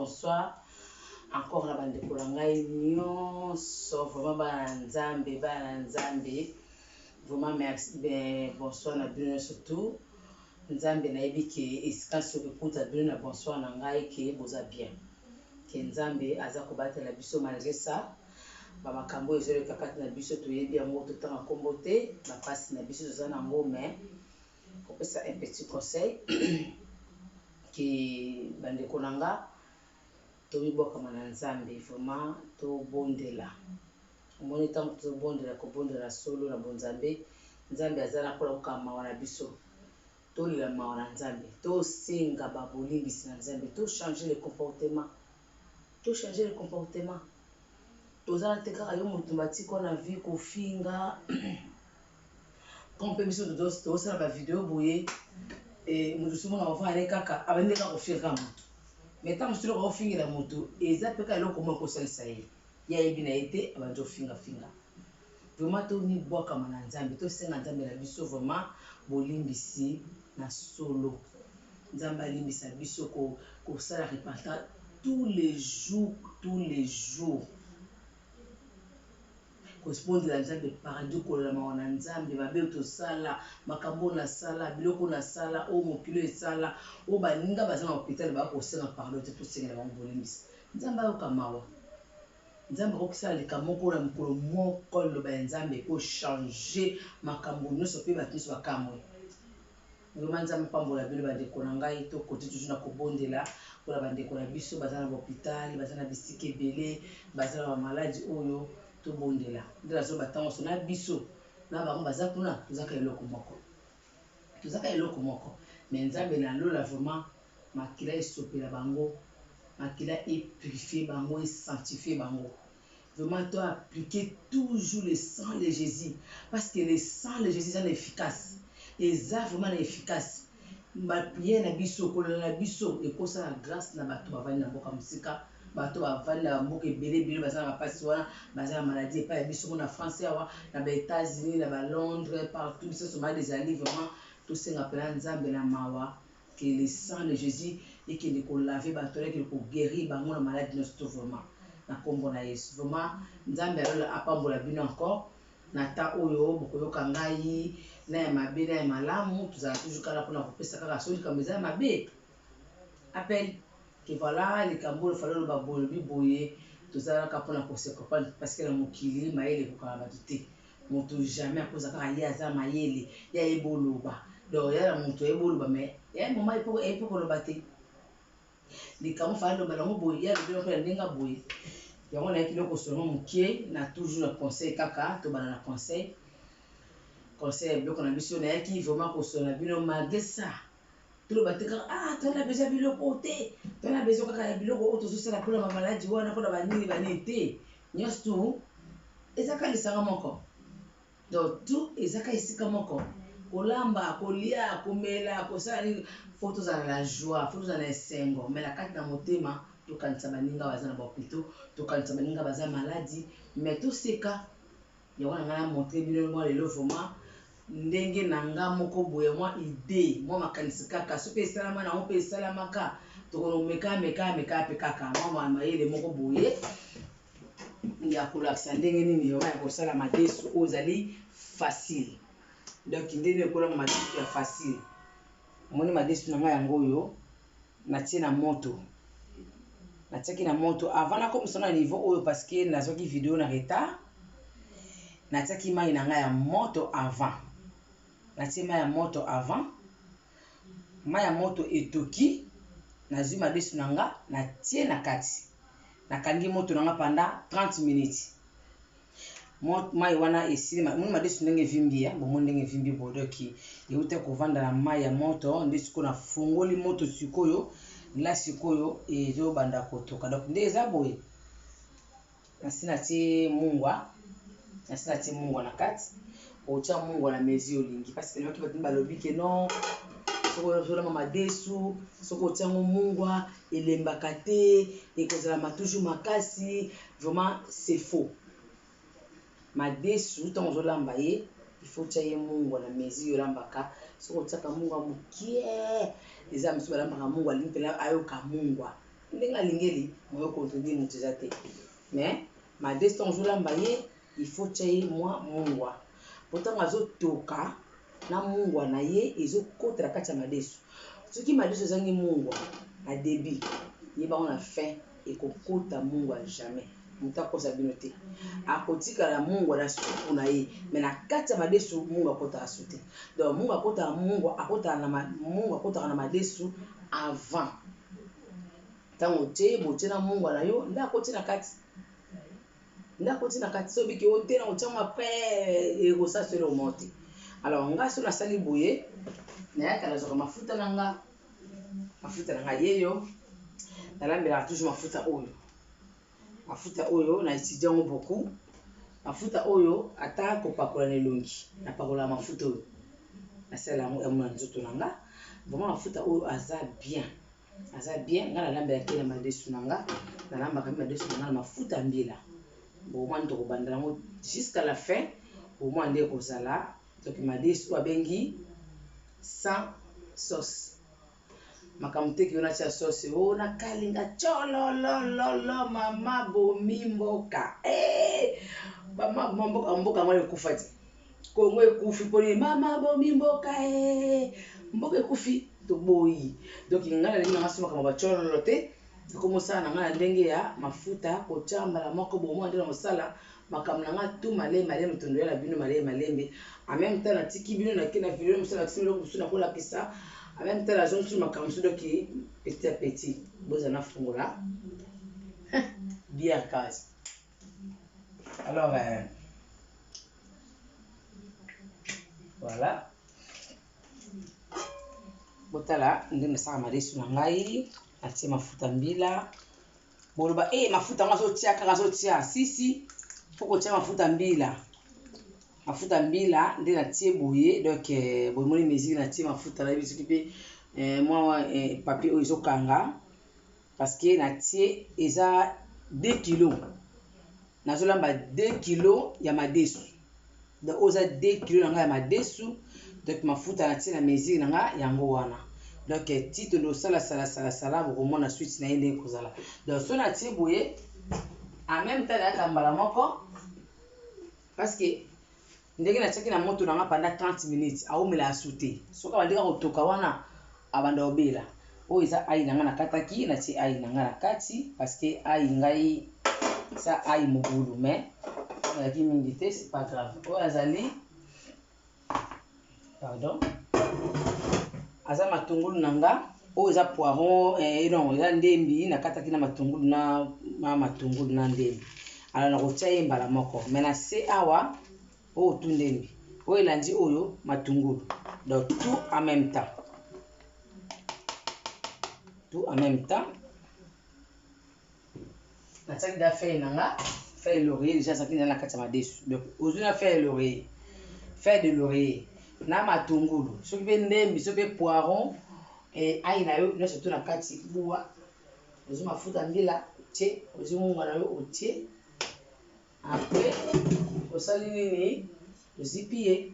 bonsoir. Encore la bande de Kolangai, nyonso, vraiment Banzambe. Vraiment merci, bonsoir na bien surtout. Nzambe na yebi ke esika soki kuta bien na bonsoir na ngai ke boza bien. Ke Nzambe aza kobatela biso malgré ça. Ba makambo ezoleka kati na biso toyebi yango totanga kombo te, ba pasi na biso toza nango mais kopesa un petit conseil que bandeko nanga tobibokama na Nzambe vraiment tobondela. Omoni ntango tobondela solo na bonzambe, Nzambe aza na kola kokama wana biso. Tolela mawa na Nzambe, tosenga babolimbisi na Nzambe, to changer le comportement. Tozala te kaka yo moto batiko na vie kofinga. Quand on peut biso tozosala ba vidéo boye moto somo na enfant ale kaka abandi kaka kofinga moto. Mais tant que tu fingira moto eza pe ka eloko moko kosalisa ye. Ya yebi na ete abandi ofinga. Vraiment to ni bwaka na Nzambe, to senga Nzambe na biso vraiment bolimbisi na solo. Nzambe alimbisa biso ko sala repentant tous les jours. Correspondre à Nzambe paradis kola na Nzambe babe to sala makambo na sala biloko na sala o mokilo esala o baninga baza na hôpital ba ko senga pardon te to senga na bolimbisi. Nzambe ayoka mawa. Nzambe ko kisala likamoko na mokolo moko lo ba Nzambe ko changer makambo nyonso pe batiso bakamwe. Vraiment Nzambe pambola bino bandeko na ngai to côté toujours na kobondela pour bandeko na biso baza na hôpital baza na bisika ebele baza na maladie oyo to bondela ndela zo batango sona biso na bango baza kuna tozaka eloko moko mais Nzambe na lola vraiment makila esopela bango makila purifier bango et sanctifier bango. Vraiment toi appliquer toujours le sang de Jésus parce que le sang de Jésus est efficace et ça vraiment efficace. Ba prière na biso kola na biso et ko sa grâce na bato bavandi na boka musika bato bavandi na mboka ebele baza na bapasi wana baza na maladie pa biso na France awa na ba États-Unis na ba Londres partout biso soma des alliés vraiment to senga pela Nzambe na mawa que le sang de Jésus et que ko laver bato et que ko guérir bango na maladie no vraiment na kombo na Yesu vraiment Nzambe apambola bino encore na ta oyo bokoyoka ngai na ya mabe na ya malamu tuzala toujours kala pona kopesa kaka soli kameza mabe appel que voilà les kambo le fallait le babolo biboye tuzala ka pona ko se comprendre parce que la mokili mayele ko kala batute moto jamais akoza kaka ye aza mayele ya eboloba donc ya moto eboloba mais ya mama epo ko lobate les kambo fallait le balongo boye ya le ko ndinga boye yango na ekiloko solo mokie na toujours le conseil kaka to bana na conseil biloko na biso na yaki vraiment kosona bino malgré ça tout le bateka to na besoin biloko te to na besoin kaka ya biloko oto sosala pona ba maladie wana pona banini te nyonso ezaka lisanga moko donc tout ezaka esika moko kolamba kolia komela kosala photo za la joie photo za la esengo mais la kati na motema to kanisa baninga baza na hôpital to kanisa baninga baza maladie mais to seka ya wana ngana montrer bino moi lelo vraiment ndenge nanga moko boye moi idée moi makanisi kaka so pe salama na on pe salama ka to kono meka pe kaka moi mayele moko boye ya kolakisa ndenge nini yo ya kosala madesu ozali facile donc ndenge kola madesu ya facile moni madesu nanga yango yo natie na moto natiaki na moto avant na comme sona niveau oyo parce que nazoki vidéo na retard natiaki mai na nga ya moto avant natie mai ya moto avant mai ya moto etoki nazwi madesu na nga natie na kati nakangi moto na nga pendant 30 minutes mai wana esili moni madesu ndenge vimbi ya bomo ndenge vimbi bodoki euta kovanda na mai ya moto nde siko na fungoli moto sikoyo la sikoyo ezo banda kotoka donc nde eza boye nasina ti mungwa na kati otia mungwa na mezi olingi parce que loki batumba lobi ke non soko zola mama desu soko otia mungwa elembaka te ekozala matouju makasi vraiment c'est faux madesu tant ozolamba ye il faut tia ye mungwa na mezi yolambaka soko otiaka mungwa mukie eza misu balambaka mungwa limpela ayoka mungwa ndenge alingeli moyo contribuer moto eza te mais madesu ntango ozolamba ye il faut tia ye mwa mungwa po ntango azotoka na mungwa na ye ezokotela kati ya madesu soki madesu ezangi mungwa na débit ye bango na fin ekokota mungwa jamais moto akosa bino te akotikala mungwa na supu na ye mais na kati ya madesu mungwa akotaka su te donc mungwa akotaka na madesu avant ntango otie botie na mungwa na yo nde akoti na kati so biki ote na otiango apres ekosasela omo te alors nga so nasali boye nayaka nazwaka mafuta na nga yeyo nalambelaka toujours mafuta oyo na étudie yango beaucoup mafuta oyo ata kopakola na elongi napakola mafuta oyo nasala yango na nzoto na nga vraiment mafuta oyo aza bien nga nalambelaki na madesu na nga nalambaka madesu na nga na mafuta mbila au moins tokobanda yango jusqu'à la fin au moins nde kozala donc madesu oyo abengi sans sauce makambo te ki onatia sauce o nakalinga chololololo mama bomi mboka mboka yango ekufa te kongo ekufi mponi mama bomi mboka mboka ekufi toboyi donc nga nalingi nanga so makambo bachololo te ekomosala na nga na ndenge ya mafuta kotia mbala moko bomoi nde na mosala makambo na nga tu malembe tondolela bino malembe en même temps natiki bino nake na video mosala nakisi biloko mosusu nakolakisa en même temps nazongi tu makambo mosusu doki petit à petit boza nafungola bien case alors voilà botala nde nasaka madesu na ngai natie mafuta mbila boloba mafuta yango azotia kaka azotia sisi fo kotia mafuta mbila nde natie boye donc boye moni mesure natie mafuta nayebi soki mpe mwa papier oyo ezokanga parce que natie eza 2 kilo nazolamba 2 kilo ya madesu donc oza 2 kilo na nga ya madesu donc mafuta natie na mesure na nga yango wana donc titre de sala bokomona suite na ye ndenge kozala donc so natie boye en même temps nayaka mbala moko parce que ndenge natiaki na moto na nga pendant 30 minutes aomela ya su te soki abandeka kotoka wana abanda obela oyo eza ai na nga nakataki natie ai na nga na kati parce que ai ngai eza ai mobulu mais oyaki mingi te c'est pas grave oyo azali pardon aza matungulu na nga oyo eza poiron non eza ndembi nakataki na matungulu na ndembi alors nakotia ye mbala moko mais na se awa oyo tu ndembi oyo elandi oyo matungulu donc tout en même temps natiaki da feuille na nga feuille laurier déjà ezalaki na kati ya madesu donc ozwi na feuille de laurier na matungulu soki mpe ndembi soki mpe poiron ai na yo nyonso to na kati buwa ozwi mafuta mbila otie ozwi munga na yo otie apres osali nini ozipi ye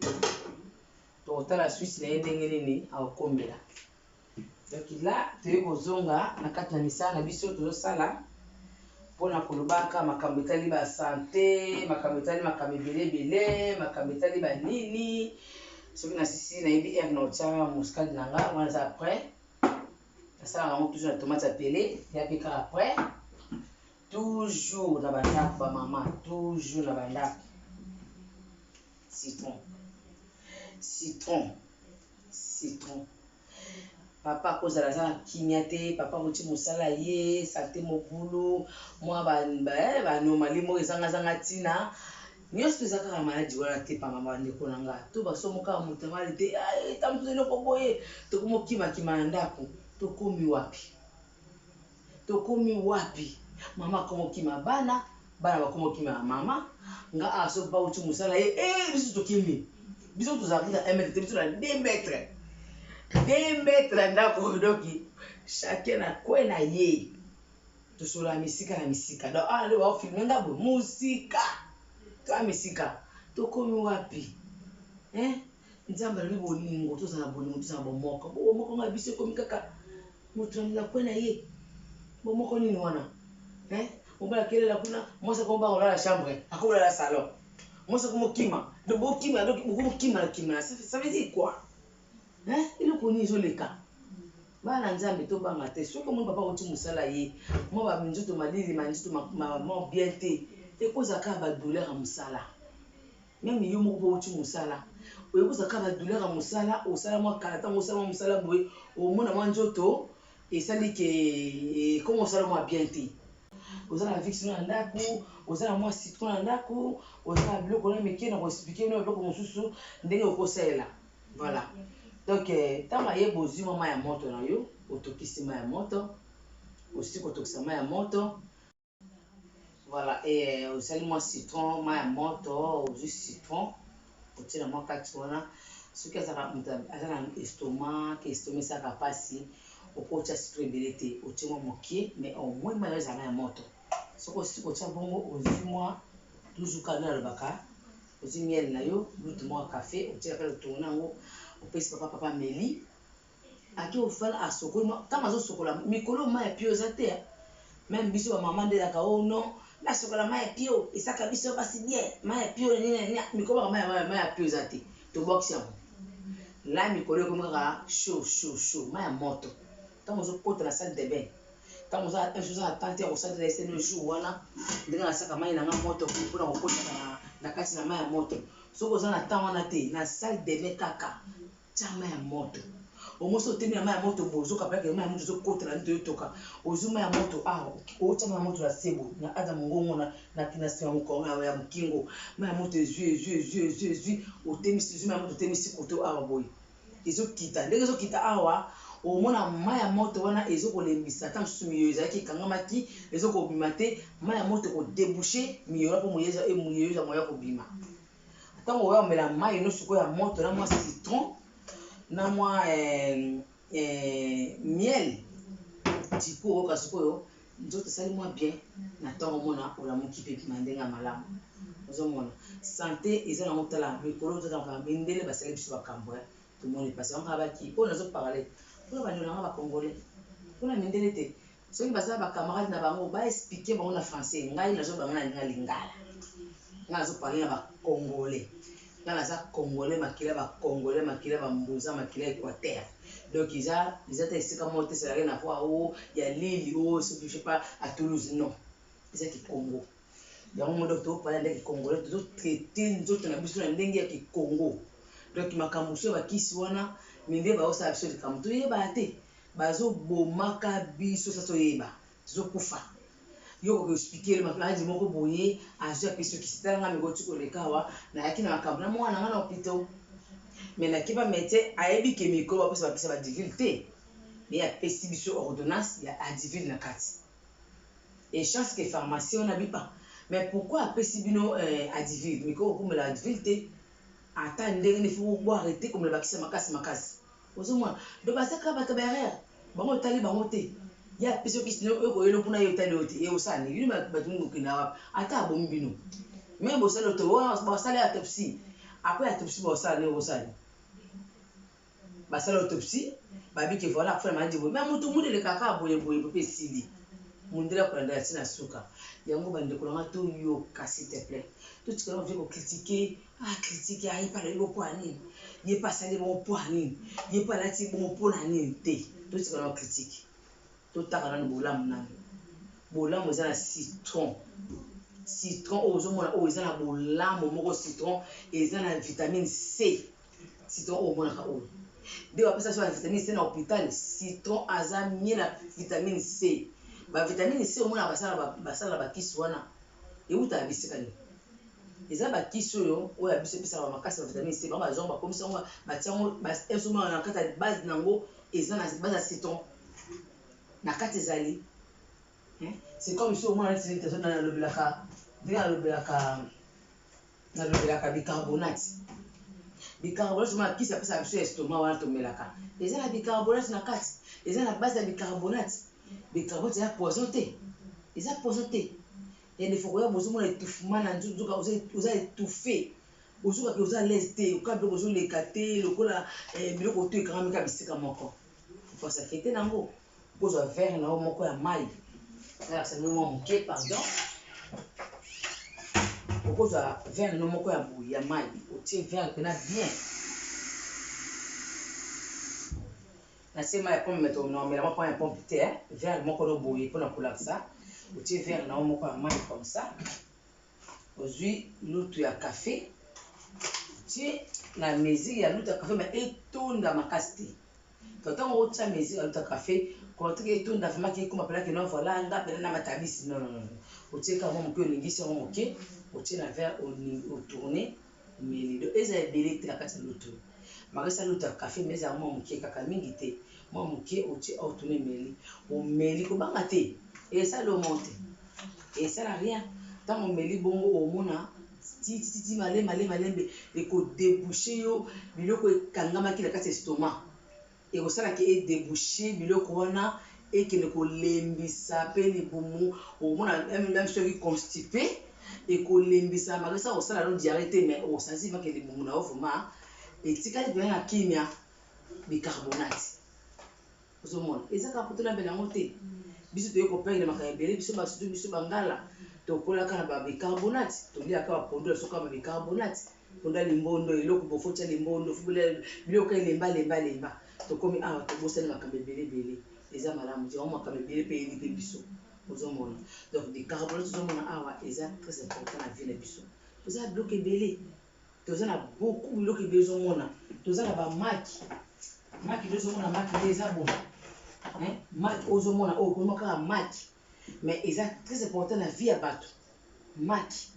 tokotala suite na ye ndenge nini akokombela donc la toyei kozonga na kati na misala na biso tozosala mpona kolobaka makambo etali basante makambo etali makambo ebele makambo etali banini soki nasisi nayebi ere na otia muscade na nga wana eza après nasalaka yango toujours na tomate ya pele ya mpe kaka après toujours na bandako bamama toujours na bandako citron papa akozala aza na kimia te papa akotia mosala ye sante mobulu mwa banomali moko ezangazanga ntina nyonso eza kaka maladi wana te pamba bandeko na nga to basomoka moto mali te tamoto eloko boye tokomokima na ndako tokomi wapi mama akomokima bana bakomokima mama nga aso bauti mosala ye biso tokimi biso tozalaki na 1 mètre te biso na 2 mètres 2 mètres na ndako doki chacun na kwe na ye tosola misika na misika donc nde baofilme nga boye musika toa misika tokomi wapi nzambe alobi bolingo tozala bolingo tozala bomoko nga biso ekomi kaka moto na kwe na ye bon moko nini wana mobala kelela kuna mwasi komba kolala chambre akolala salon mwasi komokima donc bokima donc bokomokima na ça veut dire quoi eloko nini ezoleka bana nzambe tobanga te soki omoni papa oti mosala ye mwa banzoto malili manzoto ma bien te ekozala kaka badouleur ya mosala meme yo moko po oti mosala oyekozala kaka badouleur ya mosala osala mwa kala ntango osala mwa mosala boye omona mwa nzoto esali ke komo osala mwa bien te ozala vixi na ndako ozala mwa citron na ndako ozala biloko na meke na koexplike bino biloko mosusu ndenge okosalela voilà donc ntango ayeba ozwi mwa mai ya moto na yo otokisi mai ya moto osili kotokisa mai ya moto voilà osali mwa citron mai ya moto ozwi citron otie na mwa kati wana soki azalaka moto aza na estomac esalaka mpasi okotia citron ebele te otie mwa mokie mais au moins mai ezala mai ya moto soki osili kotia bongo ozwi mwa tuzuka nde alobaka ozwi miel na yo lutu mwa kafe otiela kaka lotongo na yango opesi papa ameli aki ofala asokoli ntango azosokola mikolo mai ya pio eza te meme biso bamama nde ezaka o non nasokola mai ya pio esaka biso basi bien mai ya pio nini mikolo baka mai ya pio eza te tobwakisi yango la mikolo ekomi kaka chaud mai ya moto ntango ozokota na salle de bain ntango oza na tante ya kosalela esene jour wana ndenge nasaka mai nanga moto mpona kokotaka na kati na mai ya moto soki oza na temps wana te na salle de bain kaka tia mai ya moto omosi otemi na mai ya moto boye ozokapelaka mai ya moto ezokotela nde toyotoka ozwi mai ya moto otia mai ya moto na sebo na aza mongongo na nsima mokongo ya mokingo mai ya moto ezwi otemisi mai ya moto otemisi koto awa boye ezokita ndenge ezokita awa omona mai ya moto wana ezokolembisa ata mosusu miyo ezalaki ekangamaki ezokobima te mai ya moto ekodebushe miyo mpo moyo eza moya kobima ntango oya omela mai nyonso koya moto na mwa citron na mwa miel tipo oyoka sikoyo nzoto esali mwa bien na ntango omona olamuki mpe bima ndenge ya malamu ozomona sante eza nango tala mikolo tozaka mindele basali biso bakambo tomoni pasi bango baki oyo nazoparle mpona bandeko nanga bacongolais mpona mindele te soki bazala bacamarade na bango baexplike bango na français ngai nazobanga na ndenge ya lingala ngai nazoparle na bacongolais ngai naza congolais makila ya bacongolais makila ya bambuza makila ya équateur donc eza ta esika moko te ezalaki na voi o ya lili o soki je sais pas à Toulouse non eza kikongo yango mo donc tokopala ndenge kicongolais tozotraite nzoto na biso na ndenge ya kikongo donc makambo mosusu ya bakisi wana mindele baosala biso likambo toyebaka te bazobomaka biso sasa toyeba tozokufa yo kokoexplike maladi moko boye azwi apesi okisi talanga mikoti koleka awa nayaki na makambo na mwana nanga na hôpital mais nakeba médecin ayebi ke mikolo bapesa bapesa badivile te me apesi biso ordonnance ya adivile na kati et chance ke pharmacie wana bipa mais pourquoi apesi bino adivile mikolo okomela adivile te ata ndenge nde fo boire te komela bakisa makasi ozomona donc bazaka bato barrière bango otali bango te ya apesi okisi okoyela mpona ye otali oyo te ye osala nini bino bato mingi okenda wapi ata abomi bino me bosala oto basala autopsie apres autopsie bosala nde bosala basala autopsie babike voilà kufana maladi boye me moto mundu elekaka boye mpe esili mundele akolanda ya ntina suka yango bandeko nanga toyoka s'il te plaît totikala ovie kokritike kritike ye mpe alali bongo mpo ya nini ye mpe asali bongo mpo ya nini ye mpe alati bongo mpo na nini te totikala na kritike totaka nani bolamu eza na citron oyo ozomona oyo eza na bolamu moko citron eza na vitamine C citron oyo omonaka oyo nde bapesa so na vitamine C na hôpital citron aza mie na vitamine C bavitamine C omona basala bakisi wana eutaka bisika nini eza bakisi oyo ya biso epesaka bamakasi ya vitamine C bango bazongo bakomisa yango batiango esomona na kati ya base nango eza na base ya citron na kati ezali c'est comme si omona neti neti nalobelaka ndenge nalobelaka bicarbonate omona kisi apesaka biso ya estoma wana tomelaka eza na bicarbonate na kati eza na base ya bicarbonate eza poison te yende foko ya bozomona étouffement na nzoka oza étouffé ozokaki oza lese te oka biloko ozoleka te lokola biloko to ekangamika bisika moko posafete nango kozwa verre na yo moko ya mai Alors, c'est le moment moqué, pardon. Pourquoi tu as vers le mot à bouillir, maï, au tiers vers bien. Na sema ya pomme meto na mela mwa ya pomme de terre, vers moko do bouillir pour la couleur ça. Au tiers vers na moko à maï comme ça. Aujourd'hui, l'autre ya café. Tu la musique ya l'autre café mais étonda makasti. Tant on tient musique ya l'autre café, quand tu étonda vraiment qui comme appelle que non voilà nga pena na matabisi non. Au tiers quand on peut linguiser on OK, au tiers la vers au tourner mais les deux eza belé te la kati l'autre. Marisa l'autre café mais ya moi moké kaka mingi te. Moi moké au tiers au tourner meli. Au meli ko banga te. Et ça le monte. Et ça n'a rien. Tant on meli bongo au mona titi malembe eko déboucher yo biloko ekangamaki na kati ya estomac ekosalaki edéboucher biloko wana ekende kolembisa mpe libumu omona même soki constipé ekolembisa makesa osala no diarrhée te mais osanzi make libumu na yo vraimen etikali mpena na kimia bicarbonate ozomona ezaka potona mbela yango te biso toye kopengela makambo ebele biso basutu biso bangala tokolaka na babicarbonate toliaka bapondo soka babicarbonate ponda limbondo eloko bofotya limbondo biloko elemba tokomi awa tobosani makambo ebele eza malamu ti yango makambo ebele mpe eyeli mpe biso ozomona donc bicarbonate ozomona awa eza très important na vie na biso toza na biloko ebele toza na beaucoup biloko ebele ozomona toza na bamaki nde ozomona maki nde eza bo maki ozomona oyo okoma kaka maki mais eza très important na vie ya bato maki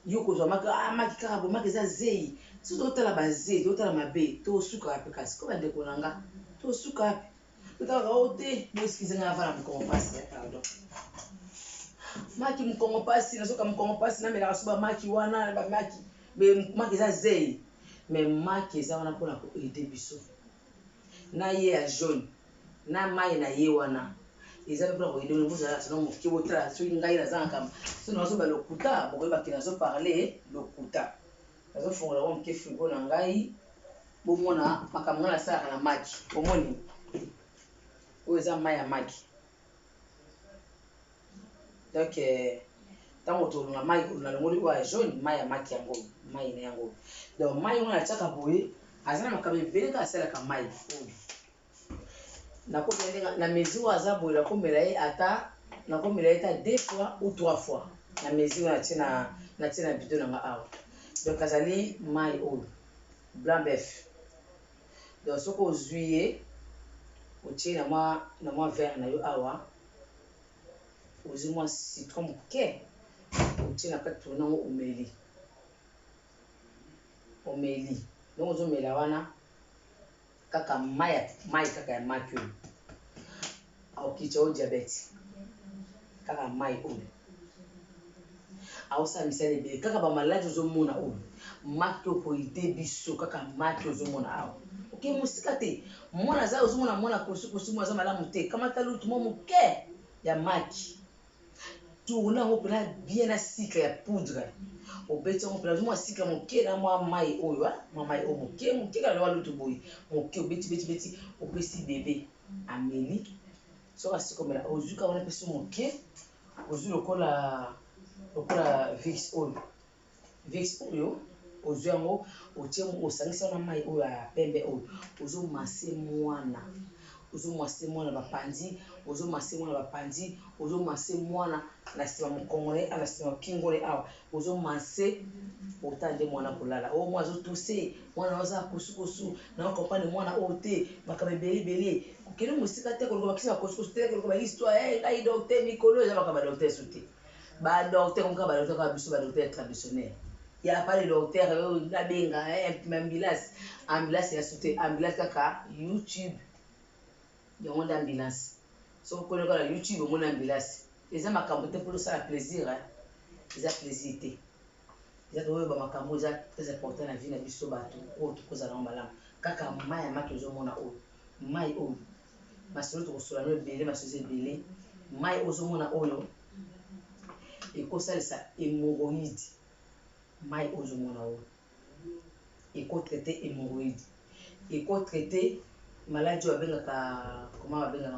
yo kozwa maki kaka bo maki eza zei so totala bazei totala mabe tosukaka mpe kasi ko bandeko na nga tosuka mpe totalaka o te boeskizanga na vana mokongo mpasi pardon maki mokongo mpasi nazoka mokongo mpasi namelaka so bamaki wana bamaki maki eza zei mais maki eza wana mpona koaide biso na ye ya jaune na mai na ye wana eza mpe mpona koaide bozala sino moke botala soki ngai nazangaka so nazoba lokuta bokoyebaki nazoparle lokuta nazofongola ngo moke frigo na ngai bomona makambo ngai nasalaka na maki omoni oyo eza mai ya maki donc ntango tolonga mai nalongoli oyo ya jaune mai ya maki yango mai na yango donc mai ngo natiaka boye aza na makambo ebele kaka asalaka mai oyo nakomela na mesure oyo aza boye nakomela ye ata 2 fois ou 3 fois na mesure oyo natie na bidon nanga awa donc azali mai oyo blanc bœuf donc soki ozwi ye otie na mwa verre na yo awa ozwi mwa citron moke otie na kati tonango omeli donc ozomela wana kaka mai kaka ya maki oyo aokitya oyo diabete kaka mai oyo aosala misala ebele kaka bamaladi ozomona oyo maki oyo koide biso kaka maki ozomona awa oke mosika te mwana aza ozomona mwana kosukosu mo aza malamu te kamata lutu mwa moke ya maki tourne yango mpena bien na sikre ya poudre obeti yango mpena mwa sikre moke na mwa mai oyo moke kaka na lutu boye moke obeti opesi bebe ameli soki asika omela ozwi kaka wana mpesi moke ozwi lokola vix oyo ozwi yango otie osangisi wana mai oyo ya pembe oyo ozomase mwana bapandi ozomase mwana na nsima mokongo na ye na nsima kingo na ye awa ozomase ota nde mwana kolala oyo mwana azotose mwana aza kosukosu na okompane mwana oyo te makambo ebele kokende mosika te koluka bakisi bakosukosu te koluka bahistoire ngai docteur mikolo eza makambo badocteur so te badocteur komoka badocteur kaka biso badocteur traditionnel ya pas de docteur nabenga ambulance ya soute ambulance kaka YouTube yango nde ambulance soki okoli kaka na YouTube omona ambulance eza makambo te mpo tosala plaisir eza plaisir te eza toyeba makambo eza très important na vie na biso bato oyo tokozala ngo malamu kaka mai ya maki ozomona oyo mai oyo masolo tokosola no ebele masolo ebele mai ozomona oyo ekosalisa hémorroïde mai ozomona oyo ekotraite hémorroïde ekotraite maladie oyo babengaka comment babengaka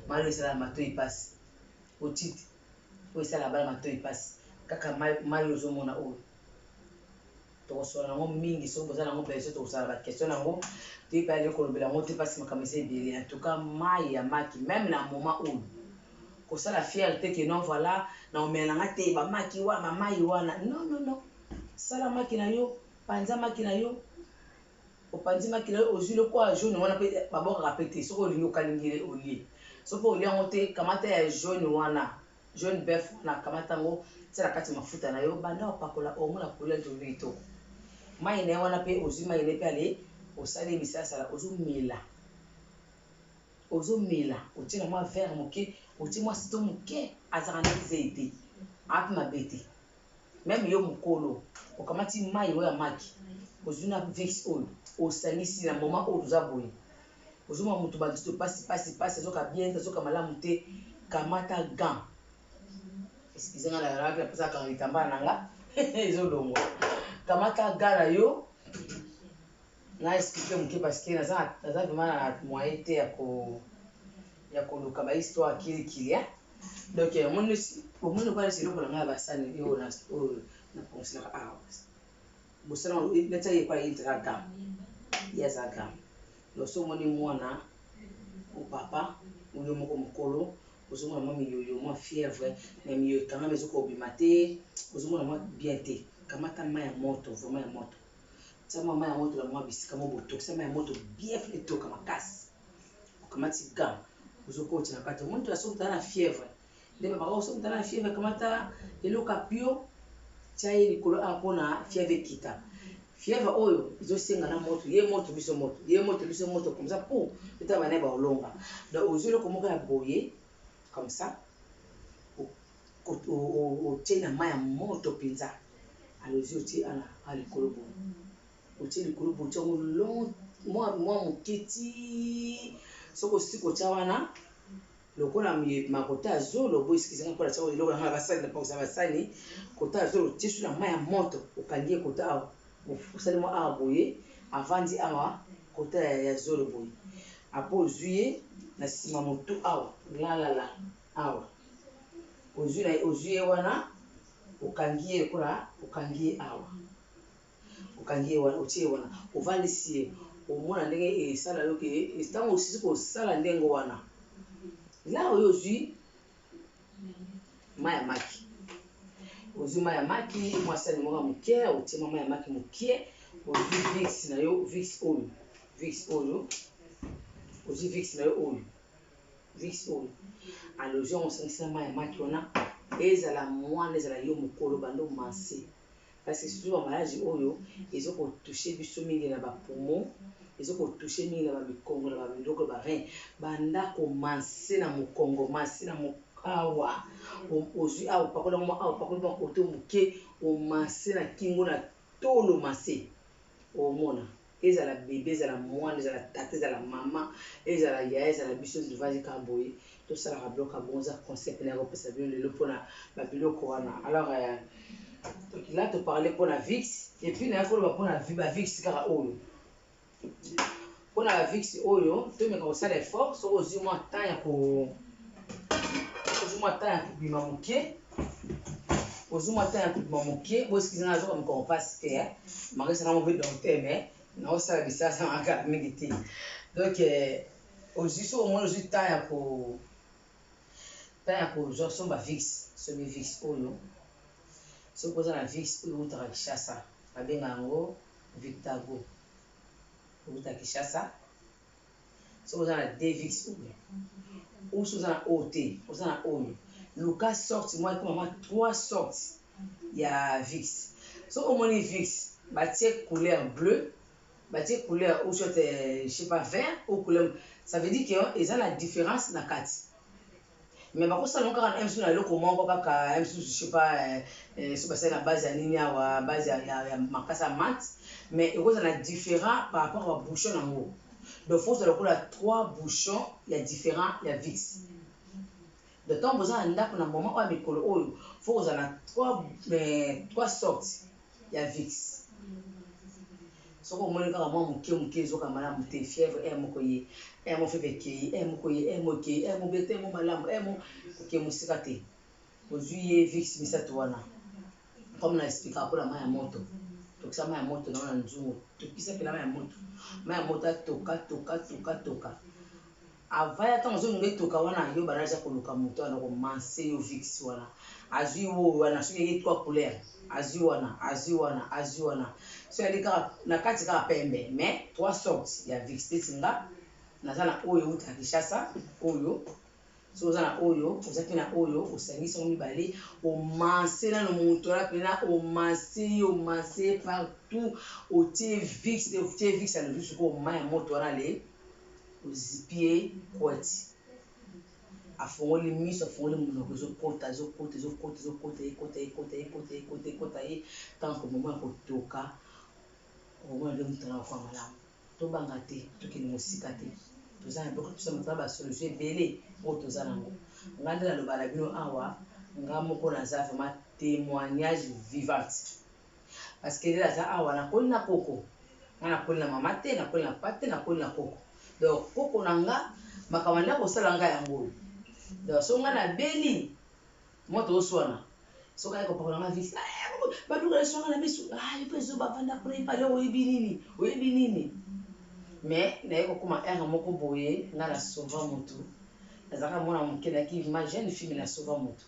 maladie esala mato epasi otite oyo esala bana mato epasi kaka mai ozomona oyo tokosola nango mingi soki boza nango beso tokosala baquestion nango toyebi ali kolobela yango te mpasi makambo eza ebele en tout cas mai ya maki même na moment oyo kosala fiere te ke non voilà na omela nanga te bamaki wana bamai wana non sala maki na yo panza maki na yo opanzi maki na yo ozwi lokola jaune wana mpe babokaka pe te soki olingi okalingi olie soki olie yango te kamata ya jaune wana jaune bœuf wana kamata yango tiala kati mafuta na yo banda opakola omona couleur tobi kitoko mai na ye wana mpe ozwi mai na ye mpe ale osali misalasala ozomela otie na mwa verre moke otie mwa sito moke azaka ndeti zei te ape mabe te meme yo mokolo okamati mai oyo ya maki ozwi na vix oyo osangisi na moment oyo toza boye ozomona moto bandisto pasi azoka bien te azoka malamu te kamata gant excuse nga na pasaka litambala nanga ezolongwa kamata gant na yo na explique moke parce que naza vraiment na moyen te ya koluka bahistoire kilikilia donc omoni kwa eloko na ngai ya basani oyo na pongiselaka awa bosana neti ayekola yitaka gam yaza gam loso omoni mwana opapa oyo moko mokolo ozomona mwa miyoyo mwa fièvre na miyoyo ekangami ezokobima te ozomona mwa bien te kamata mai ya moto vraiment ya moto tia mwa mai ya moto na mwa bisika mo botokisa mai ya moto bien etoka makasi okamati gam ozokotia na kati omoni to soki tala na fièvre nde babaka soki tala na fièvre kamata eloko apio tia ye likolo awa mpona fièvre ekita fièvre oyo ezosenga na moto ye moto biso moto comme ça po eta bana baolonga donc ozwi eloko moko ya boye comme ça otie na mai ya moto mpenza alozi otie ana alikolo boye otie likolo boye otie yango long mwa moketi soki osiki kotia wana lokola makota ya zolo boye esikizanga mpona tia eloko nanga basani napakisa basani kota ya zolo otie su na mai ya moto okangi ye kota awa osali mwa awa boye avandi awa kota ya zolo boye apo ozwi ye na nsima motu awa lalala awa ozwi ye wana okangi ye lokola okangi ye awa okangi ye wana otie ye wana ovandisi ye omona ndenge esala yo ke ntango osisi kosala ndenge wana la oyo ozwi mai ya maki ozwi mai ya maki mwasani moko moke otie mai ya maki moke ozwi vix na yo vix oyo ozwi vix na yo oyo vix oyo alozi yango osangisi na mai ya maki wana ezala mwana ezala yo mokolo bando manse parce que surtout bamaladi oyo ezokotouche biso mingi na bapoumon ezokotouche mingi na bamikongo na babiloko barein banda komanse na mokongo manse na mokawa ozwi awa opakola awa opakola mwa kote moke omanse na kingo na tolo manse omona ezala bebe ezala mwana ezala tata ezala mama ezala yaya ezala biso livage kaka boye tosalaka biloko ya bongo eza concept na yakopesa bino lelo mpona babiloko wana alors là te parler mpona vix et puis naya koloba mpona bavix kaka oyo mpona bavix oyo tomeka kosala effort soki ozwi mwa temps ya kobima moke ozwi mwa temps ya kobima moke bosikizanga azoka mokongo mpasi te makesanga mobe donc te mais naosala bisasa makaka mingi te donc ozwi soki omoni ozwi temps ya kozwa somba vix somi vix oyo soki oza na vix oyo eutaka kishasa babenga yango victago euta kishasa soki oza na dvix oyo ou soki oza na ot oza na oyo luka sorte mwa ekoma mwa 3 sorte ya vix soki omoni vix batie couleur bleu batie couleur ou soit je sais pas vert ou couleur ça veut dire que eza na différence na kati mais bakosala ngo kaka na msu na eloko moko kaka msu je sais pas so basali na base ya nini awa base ya makasa ya mat mais ekozala na différent par rapport à bouchon nango donc faut ozala lokola 3 bouchons ya différent ya vix de temps boza na ndako na moment oyo mikolo oyo faut kozala na 3 sortes ya vix soko omoni kaka mwa moke ezoka malamu te fièvre moko ye mo fefe kei moko ye mo kei mo bete mo malamu mo oke mosika te ozwi ye vix misato wana comme na expliquer mpona mai ya moto tokisa mai ya moto na nzungu tokisa mpela mai ya moto atoka avaya ntango ozolinga etoka wana yo banaza koluka moto wana komanse yo vix wana azwi wo wana soki eye 3 couleur azwi wana so yali kaka na kati kaka pembe mais 3 sortes ya vix tesinga naza na oyo uta Kinshasa oyo so oza na oyo oza pe na oyo osangisi yango mibale omanse nano moto wana pena omanse partout otie vix ya levi soko mai ya moto wana le ozipie kweti afongoli miso afongoli monoko ezokota ye tanko momo ya kotoka omona nde moto na kwa malamu tobanga te tokende mosika te toza na biloko tosa moto na basolution ebele oyo toza nango nga nde naloba na bino awa nga moko naza vraiment témoignage vivante parce que nde naza awa nakoli na koko nga nakoli na mama te nakoli na pa te nakoli na koko donc koko na nga makambo nde kosala nga yango donc so nga nabeli moto oswana soki aye kopakola nga vix baduka esonga na biso yo mpe ezobavanda mpona epale oyebi nini mais naye kokoma ere moko boye nga nasauva moto nazalaka mwana moke naki ma jeune fille nasauva moto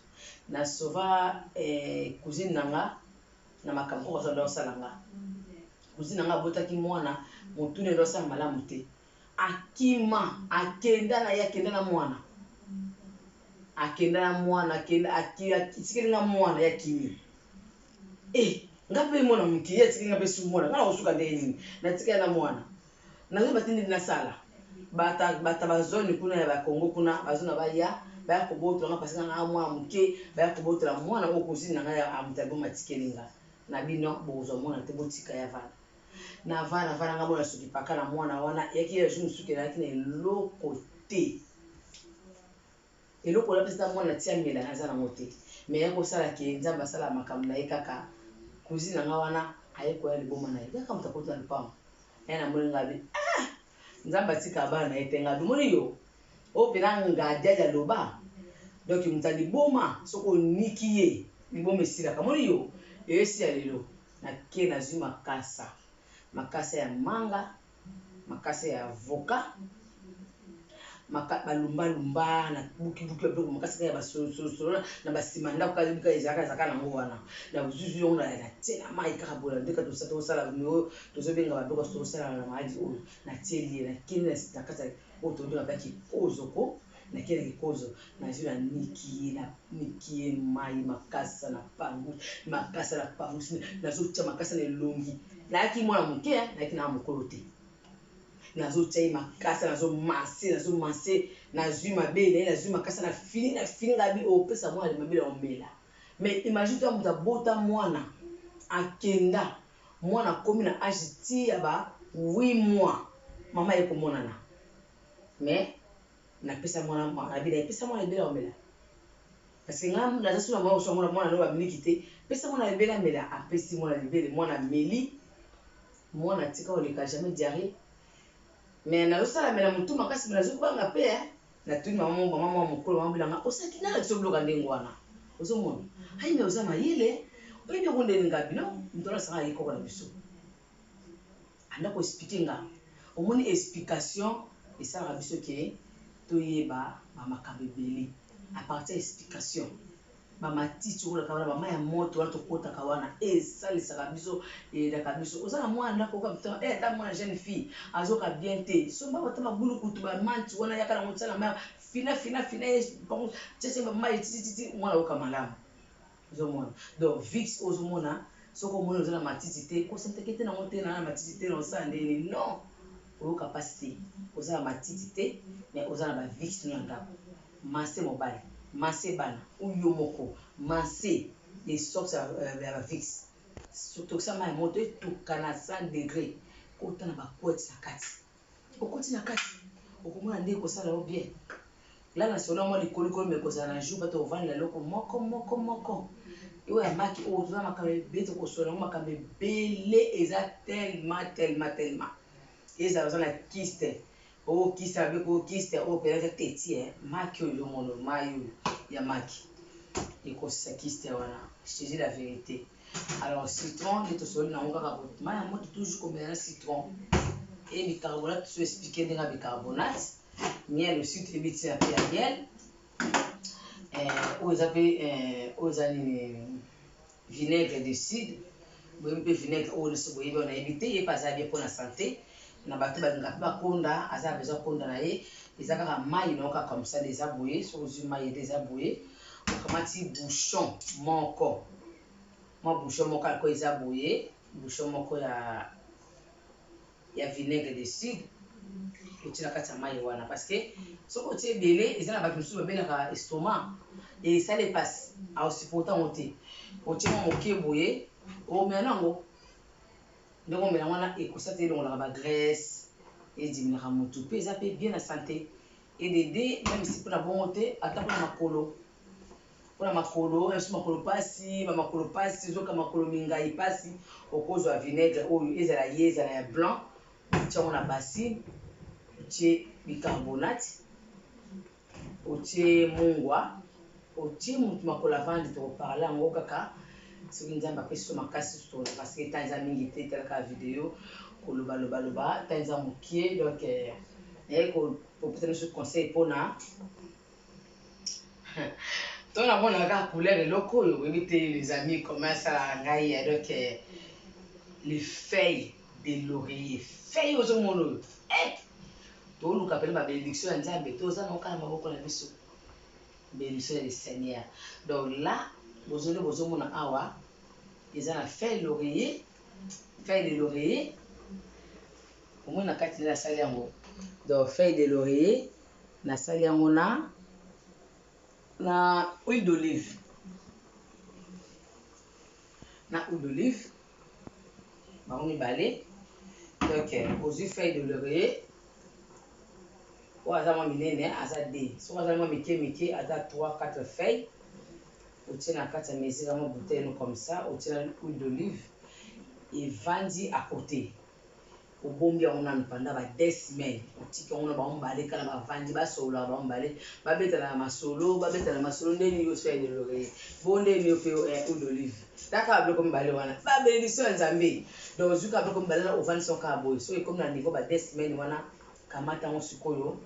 nasauva cousine na nga na makambo koko azoda osala nga cousine na nga abotaki mwana motuni ndo osala malamu te akima akenda na ye akenda na mwana atikeli nga mwana yakimi nga mpe mwana moke ye atikeli nga mpe su mwana nga na kosuka nde nini natikeli na mwana nazoyeba te ndenge nasala bata bazone kuna ya bakongo kuna bazona baya kobotola nga pasi nga mwana moke baya kobotola mwana oyo cousine na nga amuta bo matikeli nga na bino bozwa mwana te botika ya vana na vana nga mona soki paka na mwana wana yaki ya jour mosuki ezalaki na eloko te eloko wana mpesa mwana tia mela naza nango te mais ya kosala ke nzambe asala makambo na ye kaka cousine na nga wana aye koya liboma na ye kaka moto akota na lupango ye na moni ngabi nzambe atika bana na ye te ngabi moni yo oyo mpena ngadiadi aloba donc moto aliboma soki oniki ye liboma esilaka moni yo esi ya lelo nake nazwi makasa ya manga makasa ya avocat balumbalumba na bukibuki biloko makasi ya basolosolo na basima ndako kaka bika ezalaka nango wana na buzuzu yango na tie na mai kaka bola ndeka tosala oyo tozobenga babiloko tosala na maadi oyo natie lie nakende na kati oyo tobenga mpe kikozoko nakende na kikozo nazwi na niki ye mai makasa na pangusi nazotia makasa na elongi nayaki mwana moke nayaki na mokolo te nazotia ye makasa nazomanse nazwi mabele nazwi makasa na fini ngabi opesa mwana mabele omela mais imagine toi moto abota mwana akenda mwana akomi na age ti ya ba 8 mois mama ye komonana mais napesa mwana mabele epesa mwana ebele omela parce que nga naza suna mwana oswa mwana no baminiki te pesa mwana ebele amela apesi mwana libele mwana meli mwana tika oleka jamais diarrhée mais nazosala mela motu makasi me nazobanga mpe natuni mama mwa mokolo mama bilanga osaki nanga biso biloko ndenge wana ozomona hai me oza mayele oyebi yango ndeni ngabi no moto anasanga aye koko na biso anda koexplike nga omoni explication esalaka biso ke toyeba bamakambo ebele apartir ya explication bamatiti okolaka wana bama ya moto wana tokotaka wana esalisaka biso elaka biso oza na mwana ndako oka ata mwana jeune fille azoka bien te somba bata mabulu kutu bamanti wana yaka na motsala maya fina tiese bamai tititi mwana oka malamu ozomona donc vix ozomona soki omoni oza na matiti te kosanteke te nango te na matiti te na osala ndeni non oyoka mpasi te oza na matiti te mais oza na bavix no ya ndako mase mobali mase bana oyo moko mase des sortes ya bavix tokisa mai moto etoka na 100 degré kota na bakweti na kati okoti na kati okomona nde kosala yo bien la na solo mwa likolikolo me kozala na jour bato ovandela eloko moko et ouais maki oh tu as ma camé bête ko so na ma camé belé eza tellement et ça besoin la kiste oh kiste avec oh kiste oh peut-être teti maki yo mono mayu ya maki et ko sa kiste wana je te dis la vérité. Alors citron de to so na ngo ka ma mo toujours comme un citron et bicarbonate tu expliquer déjà bicarbonate miel aussi tu mets ça à miel aux vinaigre de cidre boye mpe vinaigre oyo nyonso boyebi oyo nayebi te ye mpe aza bien mpona santé na bato balingaka mpe bakonda aza besoin konda na ye eza kaka mai nango kaka mosala eza boye soki ozwi mai ete eza boye okamati bouchon moko bouchon moko aliko eza boye bouchon moko ya vinaigre de cidre otie na kati ya mai wana parce que soki otie ebele eza na bato mosusu babelaka estomac esala epasi aosupporta yango te otie mwa moke boye omela nango ndenge omela wana ekosala te elongolaka bagraisse ediminaka motu mpe eza mpe bien na santé edede même si mpona bongo te ata mpona makolo esu makolo pasi bamakolo pasi ezoka makolo mingai pasi okozwa vinaigre oyo ezala ye ezala ya blanc otie yango na basine otie bicarbonate otie mungwa otie motu makolo avandi tokoparla yango kaka soki nzambe apesi so makasi sona parce que temps eza mingi te etalaka video kolobaloba temps eza mokie donc naye kopesa biso conseil mpona to namonaka kaka couleur eloko oyo oyebi te les amis comment asalaka ngai donc les feuilles de laurier feuille ozomona oyo toluka pele babénédiction ya nzambe toza nango kaka na maboko na biso bénédiction ya le Seigneur. Donc là bozomona awa eza na feuille de laurier omoi na kati nasali yango donc feuille de laurier nasali yango na huile d'olive bango mibale donc ozwi feuille de laurier oyo aza mwa minene aza d soki aza mwa mike aza 3-4 feuilles otie na kati ya mesure mwa bouteille comme ça otie na huile d'olive evandi à côté obombi yango nanu pendant ba 2 semaines otiki yango na bango mibale kala bavandi basololaka bango mibale babetana na masolo ndeni yo feuille de laurier bo ndeni yo mpe huile d'olive taka babiloko mibale wana babénédiction ya nzambe donc ozwi kaka biloko mibale na ovandisa kaka boye soki ekomi na niveau ba 2 semaines wana kamata yango sikoyo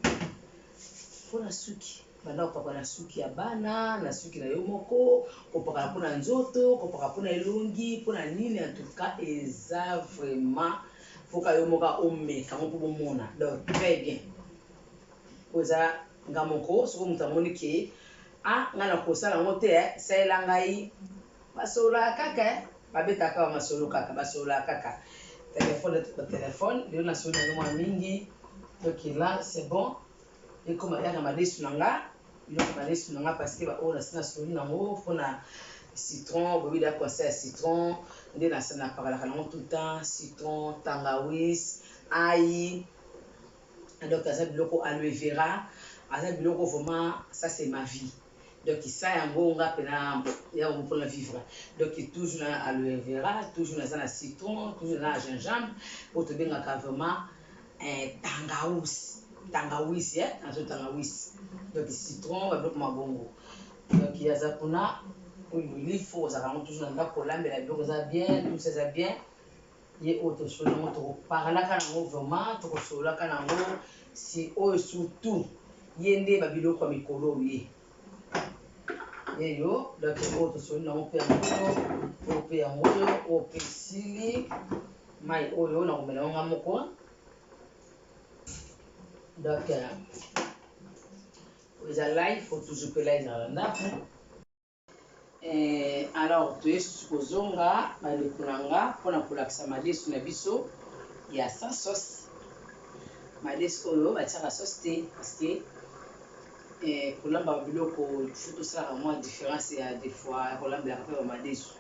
mpona suki banda kopakala na suki ya bana na suki na yo moko kopakala mpona nzoto kopakala mpona elongi mpona nini en tout cas eza vraiment foka yo moka omeka ngo mpo bomona donc très bien oza nga moko soki moto amoni ke ngai na kosala yango te salela ngai basololaka kaka babetaka bamasolo kaka basololaka kaka telefone lelo nasoli nango mwa mingi donc là c'est bon ekoma yaka madesu na nga biloko madesu na nga parce que baoyo nasi nasoli nango mpona citron boyebi da conseil ya citron nde napakalaka nango tout le temps citron tangawis ai donc aza biloko aloe vera aza biloko vraiment ça c'est ma vie donc ça yango nga mpena yango mpona vivre donc toujours na aloe vera toujours naza na citron toujours na gingembre oyo tobengaka vraiment tangawisi tangawisi donc citron babiloko mabongo donc yaza kuna huile d'olive fo ozalaka yango toujours na ndako kolambela biloko eza bien tout eza bien ye oyo tosolola yango tokoparlaka nango vraiment tokosololaka nango si oyo surtout ye nde babiloko ya mikolo oye yeyo donc oyo tosoli nango mpe yango oyo mpe esili mai oyo nakomela yango nga moko donc eza live faut toujours mpe live na ndako alors toye susu kozonga bandeko na nga mpona kolakisa madesu na biso ya sans sauce madesu oyo batiaka sauce te parce que kolamba biloko fo tosalaka mwa différence ya des fois ya kolambelaka mpe bamadesu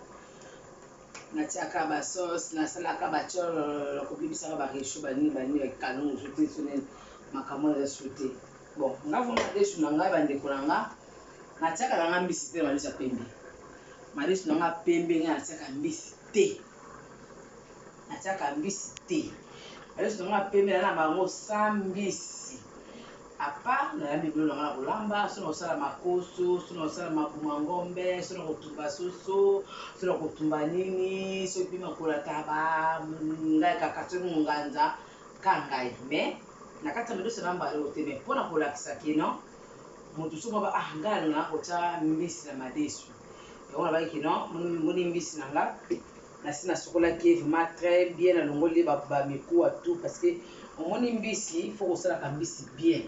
natiaka basauce nasalaka batiolo kobibisaka barecho banini bakalongo so te so nini makambo eza so te bon nga vo madesu na ngai bandeko na nga natiaka na nga mbisi te na madesu ya pembe madesu nanga pembe nga natiaka mbisi te. Natiaka mbisi te. Madesu nanga pembe na bango sans mbisi. Apa na yambi bilo nanga kolamba, sono osala makoso, sono osala mabuma ngombe, sono kotumba soso, sono kotumba nini, so pima kolata ba ngai kakato nganza kangai. Mais na kati ya madesu nanga balo te, mais pona kolakisa kino moto so ba ngai na kota mbisi na madesu. Et on a vu que non, mon mbisi nanga na sina sokola qui est vraiment très bien na longoli ba miku à tout parce que mon mbisi faut que ça la mbisi bien.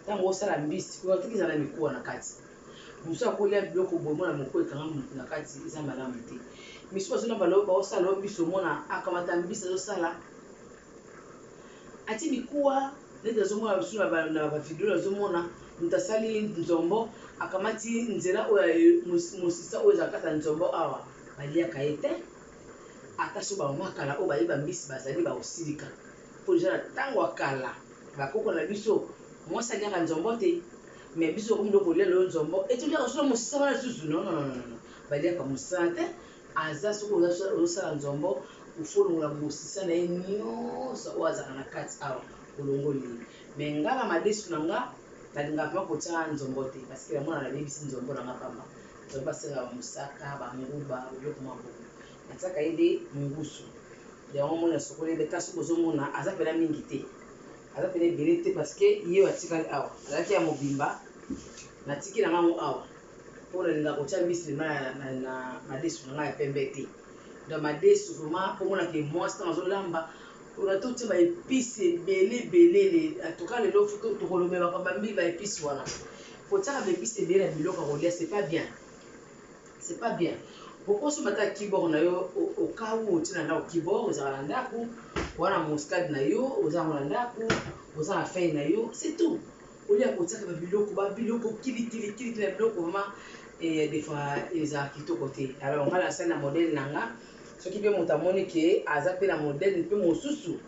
Tant que ça la mbisi ko tiki za na miku na kati. Muso akolia biloko bomo na moko ekanga na kati isa malamu te. Miso so na balo ba osala mbiso mona akamata mbisi zo sala. Ati mikuwa ndio zo mona biso na ba video zo mona mutasali nzombo akamati nzela oya musisa oya zakata nzombo awa balia kaete ataso ba makala o bayiba mbisi bazali ba osilika po jana tango akala bakoko na biso mwasa lia nzombo te mais biso comme ndoko lia lo nzombo et tu lia so musisa wana susu non balia ka musante aza soko osala nzombo ufolo la musisa na nyonso oza na kati awa olongoli mais ngala madesu nanga talinga pa kotia nzombo te parce que la mona na bebisi nzombo na ngapamba to basela musaka ba nguba biloko mabo nataka ide ngusu ya mona sokole beta soko zomona aza pela mingi te aza pela belete parce que ye atikali awa alaki ya mobimba natiki na ngamo awa pour linga kotia mbisi na madesu na ya pembe te dans madesu vraiment pour mona ke mosta mazolamba on a tout ba épices belé en tout cas les lots faut to kolomé ba bambi ba épices wana faut ça ba épices belé na biloko rolia c'est pas bien pourquoi so bata kibor na yo au cas où tu na kibor za ndako wana muscade na yo oza na ndako oza na feuille na yo c'est tout au lieu ko tsaka ba biloko kili na biloko vraiment et des fois les architectes côté alors on va la scène na modèle nanga ce qui peut montamoni que azape la modèle peut mosusu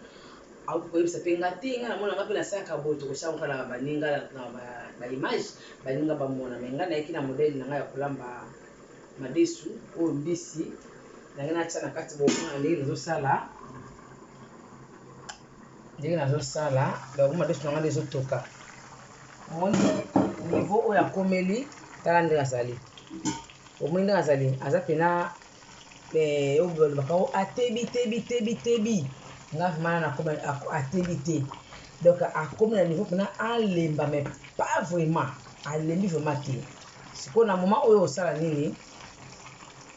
au ko yebisa penga tinga na mona ngape la saka boto ko sha nkala baninga na ba image baninga ba mona menga na ikina modèle nanga ya kulamba madesu o mbisi na chana kati bo na ndenge nazo sala ba madesu nanga dezo toka moni niveau o ya komeli tala ndenge azali o moni ndenge azali azape na au bakao atebi nga vraiment na comme atebi donc a comme na niveau na alemba mais pas vraiment alembi vraiment te siko na moment oyo osala nini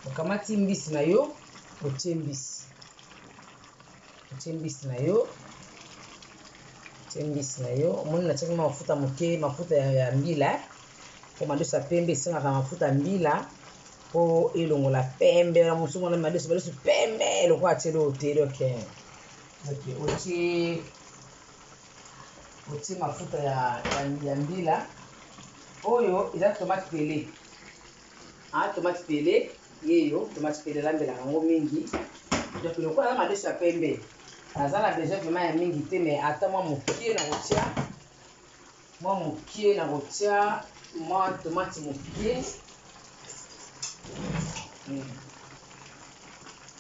okamati mbisi na yo otie mbisi na yo omoni na tiaki mafuta moke mafuta ya mbila po madesu ya pembe esengaka mafuta ya mbila po elongola pembe na musungu na madesu pembe lokola atie lo oteli okay otie mafuta ya mbila oyo eza tomate pele yeyo tomate pele lambela yango mingi donc lokola madesu ya pembe aza na besoin vraiment ya mingi te mais ata mwa mokie na kotia mwa tomate mokie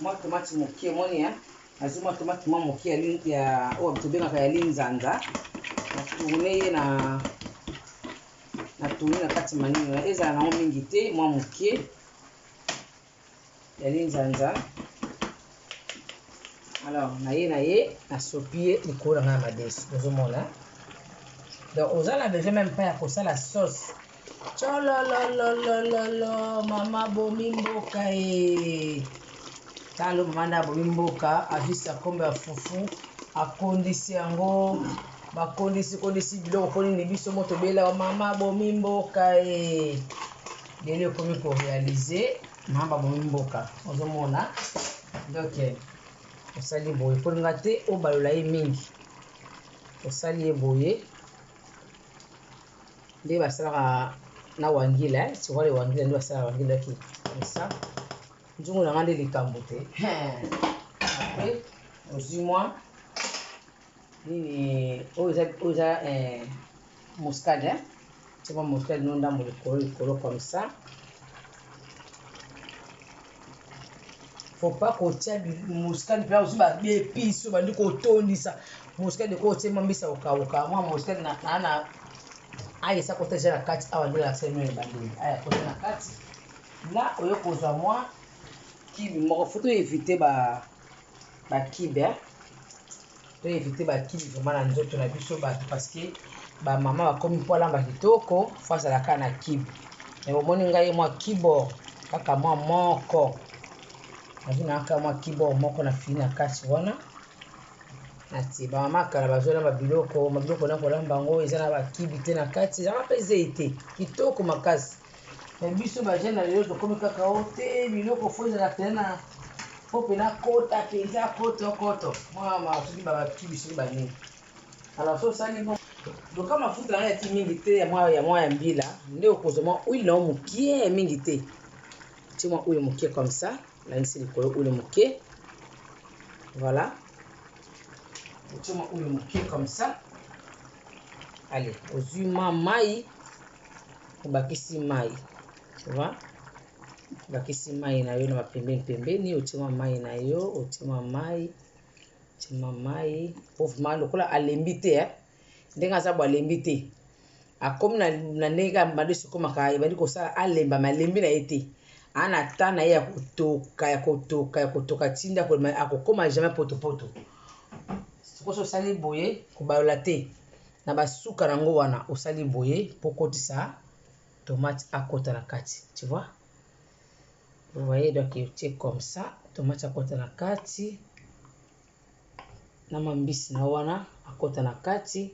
mwa tomate mokie moni ya azu mwa tomate mwa mokie ya oyo tobengaka ya linzanza na tourne na kati manini ezala nango mingi te mwa mokie ya linzanza alors na ye na sopie likolo na madesu ozomona donc ozala besoin même pas ya kosala sauce cholololololo mama bomi mboka talo mama na bomi mboka avisa kombe ya fufu akondisi yango bakondisi biloko poni ni biso moto bela mama bomi mboka lelo ekomi ko réaliser mama bomi mboka ozomona donc osali boye polinga te obalola ye mingi osali ye boye nde basalaka na wangila sikwale wangila nde basalaka wangila ki ça nzungu na nga nde likambo te apres ozwi mwa nini oyo eza muscade c'est pas muscade no ndambo likolo comme ça faut pas kotia muskani pia usiba bepiso bandi kotondisa muskani ko tema mbisa ukauka mwa muskani na aye sa kota jana kati awa ndio la sema ni bandi aya kota na kati là oyo kozwa mwa kibi moko faut éviter ba kibe to éviter ba kibi vraiment na nzoto na biso bato parce que ba mama bakomi polamba kitoko face à la kana kibi mais omoni ngai mwa kibo kaka mwa moko azuna aka mwa kibo moko na fini na kati wana ati ba mama kala bazola mabiloko na kolamba ngo eza na ba kibi te na kati za mapeze ite kitoko makasi mais biso ba jeune lelo tokomi kaka ote biloko foza na tena pope na kota penza koto mama soki ba kibi soki ba nini alors so sali bon donc kama mafuta ya ti mingi te ya mwa ya mbila ndio kozoma huile na mukie mingi te tu moi huile mukie comme ça là ici le huile mukie voilà tu moi huile mukie comme ça allez ozuma mai ubakisi mai tu vois bakisi mai na yo na pembeni otima mai na yo otima mai pauvre mal lokola alembi te ndenga za bwa lembi te akomi na ndenge madesu komaka ebandi kosala alemba malembi na ye te ana ta na ye ya kotoka tinda akokoma jamais potopoto sokoso osali boye kobalola te na basuka nango wana osali boye mpo kotisa tomate akota na kati tu vois vous voyez donc il tient comme ça tomate akota na kati na mambisi na wana akota na kati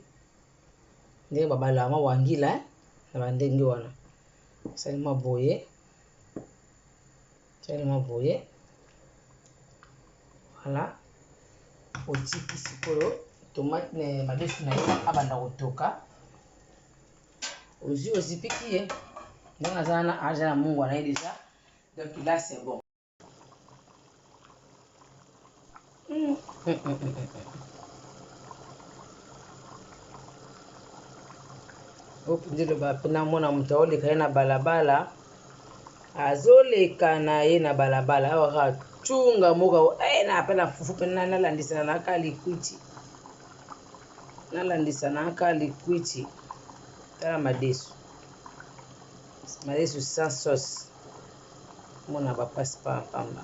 ndenge babala ma wangila na bandenge wana salima boye voilà otiki sikoyo tomate ne madesu na yo abanda kotoka ozipiki ye ndenge aza na aja na mungu na ye déjà donc là c'est bon opindelo bapena mona moto aoleka ye na balabala azoleka na ye na balabala awa kaka cunga moko na apena fufu pena nalandisa na aka likwiti tala madesu sans sauce mona bapasi pamba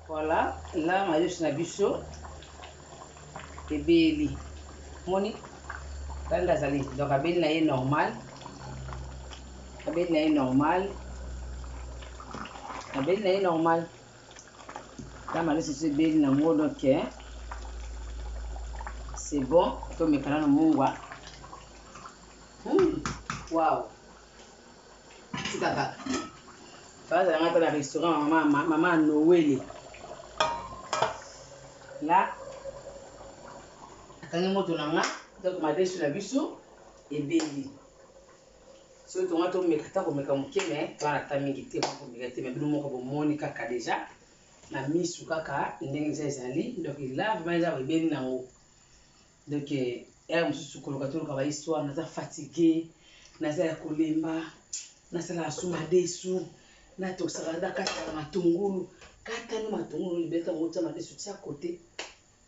voilà là madesu na biso ebeli moni tanda zali donc abeli na ye normal là madesu so ebeli nango donc c'est bon tomekana na mungwa wow tikaka fazala nga na restaurant mama Noël là akangi moto na nga donc madesu na biso ebeli so tonga tomeka ta komeka moke me twana ta mingi te komeka te me bino moko bomoni kaka déjà na misu kaka ndenge eza ezali donc là vraiment eza ebeli nango donc ere mosusu koloka toluka bahistoire naza fatigué naza ya kolemba nasala su madesu natokisaka nakataka matungulu katani matungulu libeta motia madesu tia kote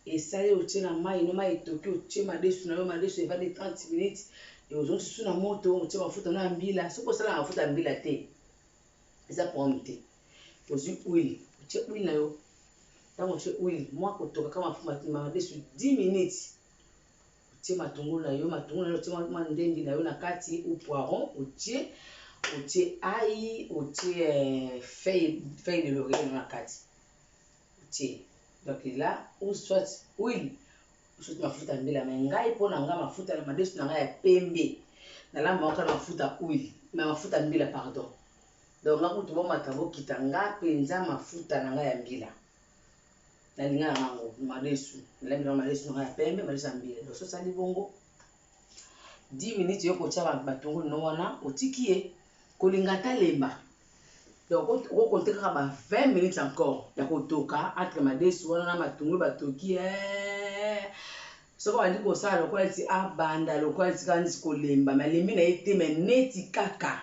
esali otie na mai no mai etoki otie madesu na yo madesu evandi 30 minutes ozongi susu na moto otie mafuta na mbila soki osala mafuta ya mbila te eza problème te ozwi huile otie huile na yo ntango otie huile mwa kotoka kama madesu 10 minutes otie matungulu na yo otie mwa ndengi na yo na kati ou poiron otie ail otie feuille de laurier na kati otie donc là ou soit huile soit mafuta mbila mais ngai mpona nga mafuta na madesu na ngai ya pembe nalamba oka na mafuta huile mais mafuta mbila pardon donc nga kutu bomata bokita nga mpenza mafuta na ngai ya mbila nalinga na yango madesu nalembi na madesu na ngai ya pembe madesu ya mbila donc so sali bongo 10 minutes yo kotia batungulu no wana otiki ye kolinga ta lemba donc okokonte kaka ba 20 minutes encore ya kotoka entre madesu wana na matungulu batoki soko bandi kosala lokola ti abanda lokola ti kandi kolemba malembi na ye te me neti kaka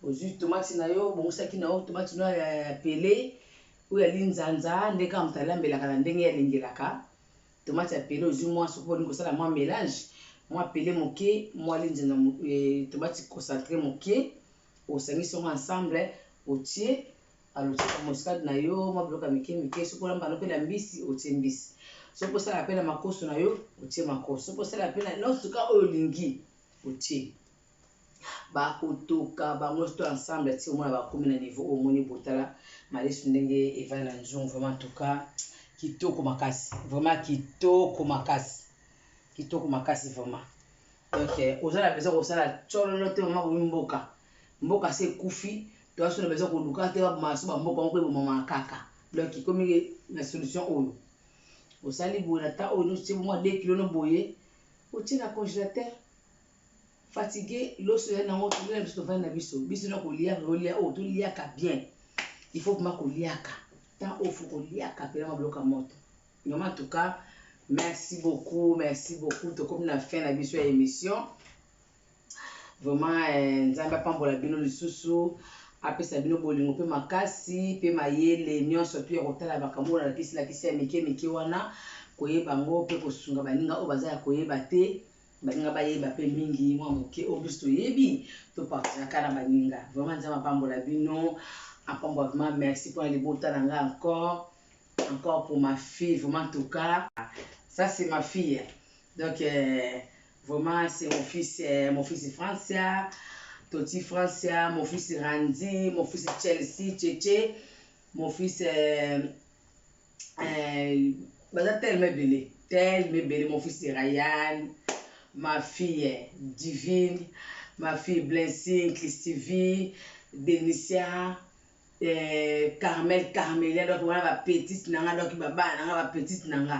ozwi tomate na yo bongosaki na yo tomate na ya pele oyo ali nzanza nde kaka moto alambelaka na ndenge alingelaka. Tomate ya pele ozwi mwa soki olingi kosala mwa mélange mwa pele moke mwa ali nzanza tomate concentré moke osangisi yango ensemble otie alotiaka moscade na yo mwa biloko ya mike mike. Soki olambana mpe na mbisi otie mbisi, soki osala mpe na makoso na yo otie makoso, soki osala mpe na nosuka oyo olingi otie. Bakotoka bango to ensemble ti omona bakomi na niveau omoni botala malesu ndenge evali na nzungu. Vraiment en tout cas kitoko makasi, vraiment kitoko makasi, kitoko makasi vraiment. Donc ozala besoin kosala tchololo te mama bomi mboka mboka se kufi to aso na besoin koluka te maso ba mboka moko ebomama kaka. Donc ikomi na solution oyo osali boye na ta oyo notie mwa 2 kilo no boye otie na congélateur. Fatigué loso ya nango tolia biso tovandi na biso biso na kolia kolia o toliaka bien. Il faut vraiment koliaka tant au faut koliaka pe na bloka moto. Vraiment en tout cas merci beaucoup to comme na fin na biso ya émission. Vraiment nzambe apambola bino lisusu apesa bino bolingo pe makasi pe mayele nyonso pe kotala bakambo na kisi ya mike wana koyeba ngo pe kosunga baninga o baza ya koyeba te baninga bayeba pe mingi mwa moke o biso toyebi to partageaka na baninga. Vraiment nzambe apambola bino apambola. Vraiment merci pour les beaux talents encore pour ma fille. Vraiment en tout cas ça c'est ma fille. Donc vraiment c'est mon fils Francia, Toti Francia, mon fils Randy, mon fils Chelsea, Tchétché, mon fils tellement belé, mon fils Ryan, ma fille Divine, ma fille Blessing, Christivie, Denicia, Carmelia, donc voilà ma petite nanga, donc ma petite nanga.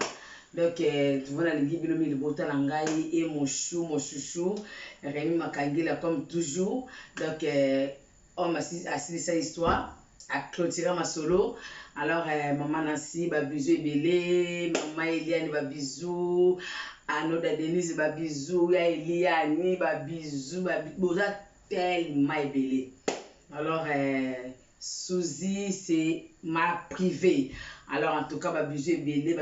Donc tu vois la ligue bino le botal ngai et mon chouchou Rémi Makangela comme toujours. Donc on m'a assis sa histoire à clôturer ma solo. Alors maman Nancy ba bisou belé, maman Eliane ba bisou, Anoda Denise ba bisou, ya Eliane ba bisou, boza tellement belé. Alors Suzy c'est ma privée. Alors en tout cas babisou belé,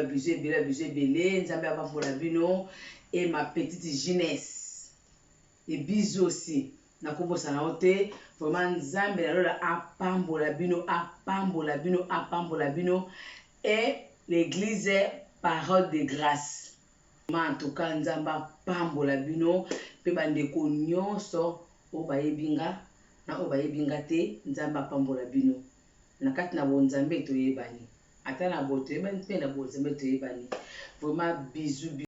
nzambe apambola bino et ma petite jeunesse. Et bisous aussi. Na kobosa na ote vraiment nzambe na lola apambola bino et l'église parole de grâce. En tout cas nzambe apambola bino pe bandeko nyonso o bayebinga na o bayebinga te nzambe apambola bino. Na kati na bonzambe toyebani ata na boto yebani pe na bonzambe toyebani. Vraiment bisous.